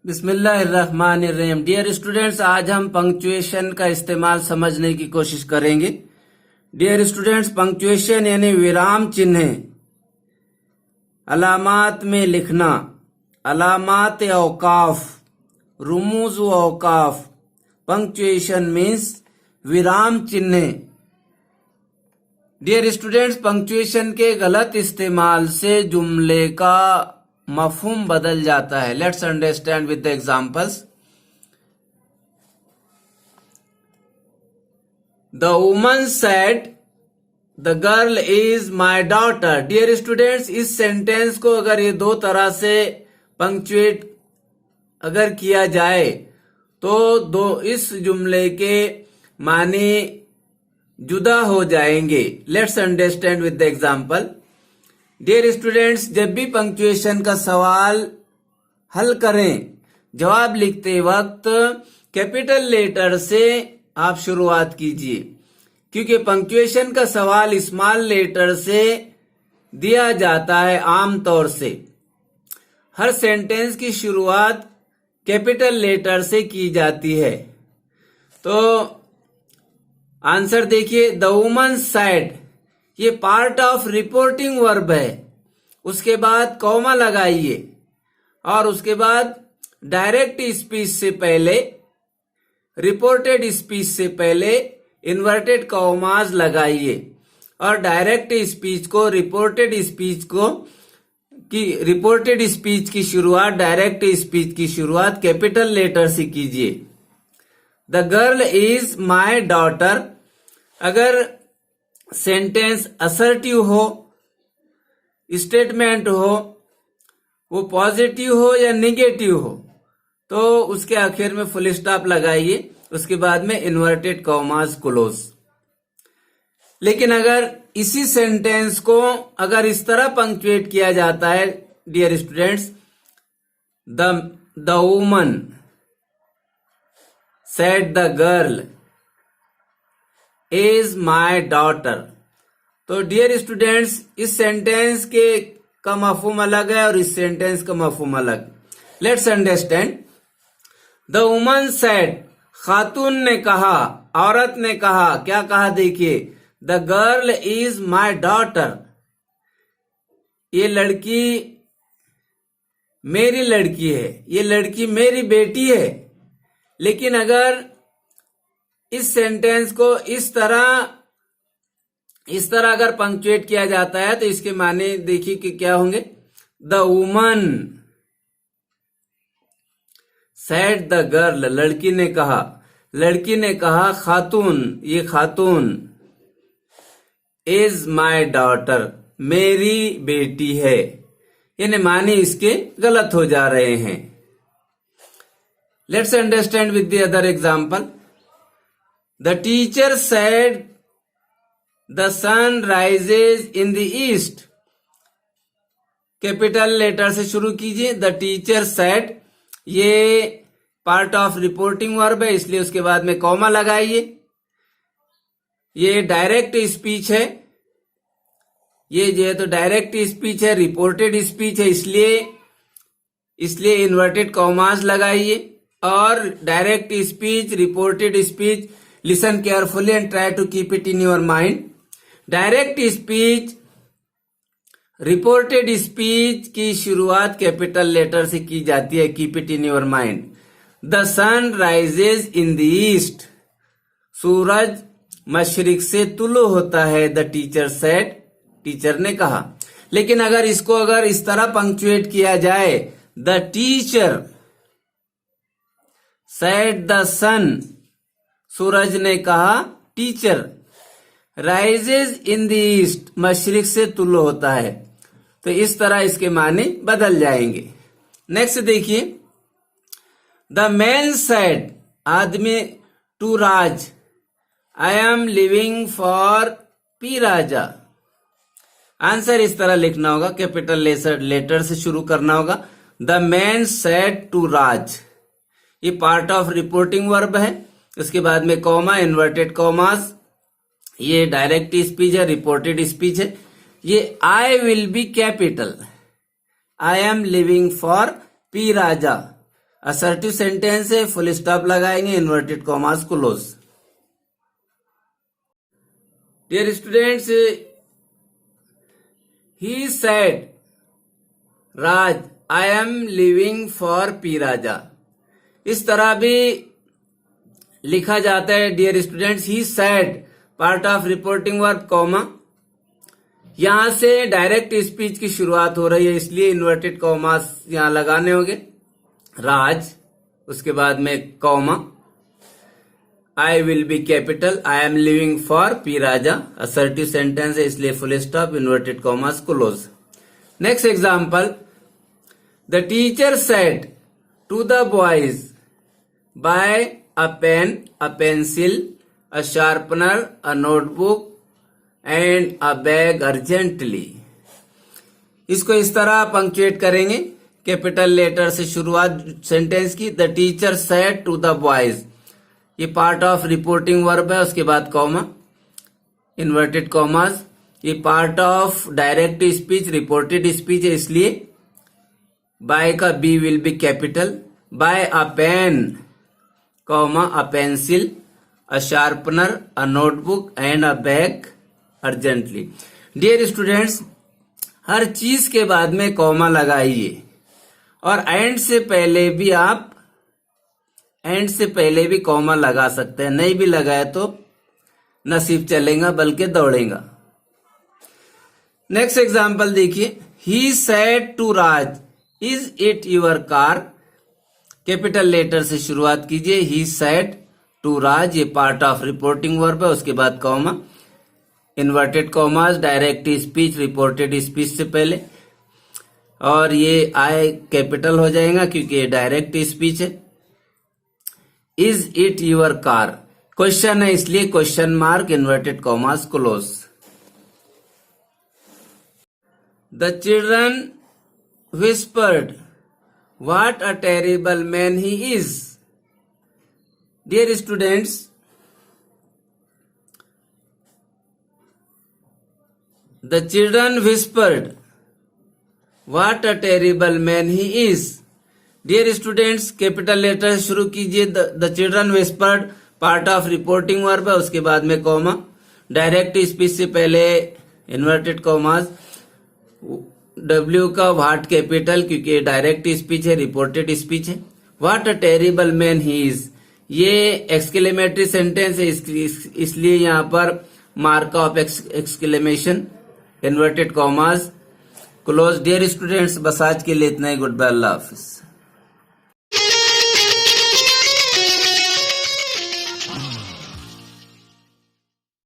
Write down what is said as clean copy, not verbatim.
बिस्मिल्लाहिर्रहमानिर्रहीम। Dear students, आज हम पंक्चुएशन का इस्तेमाल समझने की कोशिश करेंगे। डियर स्टूडेंट्स, पंक्चुएशन यानी विराम चिन्ह, अलामात में लिखना, अलामात औकाफ, रुमूज व औकाफ। पंक्चुएशन मीन्स विराम चिन्ह। डियर स्टूडेंट्स, पंक्चुएशन के गलत इस्तेमाल से जुमले का मफहूम बदल जाता है। Let's understand with the examples. The woman said the girl is my daughter. Dear students, इस सेंटेंस को अगर ये दो तरह से पंक्चुएट अगर किया जाए तो इस जुमले के माने जुदा हो जाएंगे। Let's understand with the example. Dear students, जब भी पंक्चुएशन का सवाल हल करें, जवाब लिखते वक्त कैपिटल लेटर से आप शुरुआत कीजिए, क्योंकि पंक्चुएशन का सवाल स्मॉल लेटर से दिया जाता है। आमतौर से हर सेंटेंस की शुरुआत कैपिटल लेटर से की जाती है। तो आंसर देखिए, द वुमन सेड, ये पार्ट ऑफ रिपोर्टिंग वर्ब है। उसके बाद कॉमा लगाइए और उसके बाद डायरेक्ट स्पीच से पहले, रिपोर्टेड स्पीच से पहले इन्वर्टेड कॉमास लगाइए और डायरेक्ट स्पीच को रिपोर्टेड स्पीच की शुरुआत, डायरेक्ट स्पीच की शुरुआत कैपिटल लेटर से कीजिए। The girl is my daughter. अगर सेंटेंस असर्टिव हो, स्टेटमेंट हो, वो पॉजिटिव हो या निगेटिव हो, तो उसके आखिर में फुल स्टॉप लगाइए, उसके बाद में इन्वर्टेड कॉमास क्लोज। लेकिन अगर इसी सेंटेंस को अगर इस तरह पंक्चुएट किया जाता है, dear students, the woman said the girl is my daughter, तो डियर स्टूडेंट्स, इस सेंटेंस के का मफहूम अलग है और इस सेंटेंस का मफहूम अलग। Let's understand. The woman said, खातून ने कहा, औरत ने कहा। क्या कहा देखिए, the girl is my daughter, ये लड़की मेरी लड़की है, ये लड़की मेरी बेटी है। लेकिन अगर इस सेंटेंस को इस तरह अगर पंक्चुएट किया जाता है तो इसके माने देखिए कि क्या होंगे। The woman said the girl, लड़की ने कहा, लड़की ने कहा खातून, ये खातून, इज माई डॉटर, मेरी बेटी है। यानी माने इसके गलत हो जा रहे हैं। Let's understand with the other example. The teacher said the sun rises in the east. Capital letter से शुरू कीजिए। द टीचर सेड, ये पार्ट ऑफ रिपोर्टिंग वर्ब है, इसलिए उसके बाद में कॉमा लगाइए। ये डायरेक्ट स्पीच है, ये जो है तो डायरेक्ट स्पीच है, रिपोर्टेड स्पीच है, इसलिए इन्वर्टेड कॉमास लगाइए। और direct speech, reported speech, listen carefully and try to keep it in your mind. Direct speech, reported speech की शुरुआत कैपिटल लेटर से की जाती है। Keep it in your mind. The sun rises in the east, सूरज मशरिक से तुलू होता है। द टीचर सेड, टीचर ने कहा। लेकिन अगर इसको अगर इस तरह पंक्चुएट किया जाए, the teacher said the sun, सूरज ने कहा, teacher, rises in the east, मशरिक से तुलू होता है, तो इस तरह इसके माने बदल जाएंगे। नेक्स्ट देखिए। द मैन सेड, आदमी, to Raj, I am living for P Raja. Answer इस तरह लिखना होगा, कैपिटल लेटर से शुरू करना होगा। The man said to Raj, ये पार्ट ऑफ रिपोर्टिंग वर्ब है, उसके बाद में कॉमा, इन्वर्टेड कॉमास, ये डायरेक्ट स्पीच है, रिपोर्टेड स्पीच है। ये I will be capital, I am living for P Raja. Assertive sentence है, फुल स्टॉप लगाएंगे, inverted commas close. Dear students, he said Raj I am living for P Raja. इस तरह भी लिखा जाता है dear students, he said part of reporting verb comma. यहां से डायरेक्ट स्पीच की शुरुआत हो रही है, इसलिए इन्वर्टेड कॉमास यहां लगाने होंगे। राज, उसके बाद में comma, I will be capital, I am living for P Raja, assertive sentence है इसलिए full stop, inverted commas close. Next example, the teacher said to the boys buy a pen, a pencil, a sharpener, a notebook and a bag urgently. इसको इस तरह punctuate करेंगे, capital letter से शुरुआत sentence की। The teacher said to the boys, ये part of reporting verb है, उसके बाद कॉमा, इन्वर्टेड कॉमास। ये part of direct speech, reported speech है इसलिए बाय का B will be capital, buy a pen, comma, a pencil, a sharpener, a notebook and a bag urgently. Dear students, हर चीज के बाद में कॉमा लगाइए और एंड से पहले भी कॉमा लगा सकते हैं, नहीं भी लगाए तो नसीब चलेगा बल्कि दौड़ेगा। नेक्स्ट एग्जाम्पल देखिए, he said to Raj is it your car. Capital letter से शुरुआत कीजिए, ही सेड टू राज, ये पार्ट ऑफ रिपोर्टिंग वर्ब है, उसके बाद comma, inverted commas, direct speech, reported speech से पहले, और ये आई कैपिटल हो जाएगा क्योंकि ये डायरेक्ट स्पीच है। Is it your car, question है इसलिए question mark, inverted commas close. The children whispered, what a terrible man he is. Dear students, the children whispered, what a terrible man he is. Dear students, capital letter से शुरू कीजिए। The children whispered part of reporting verb है, उसके बाद में comma, direct speech से पहले inverted commas, W का व्हाट कैपिटल क्योंकि डायरेक्ट स्पीच है, रिपोर्टेड स्पीच है। What a terrible man he is, ये एक्सक्लेमेटरी सेंटेंस है इसलिए यहां पर mark of exclamation, inverted commas close. Dear students, बस आज के लिए इतना ही। गुड बाय, अल्लाह हाफिज।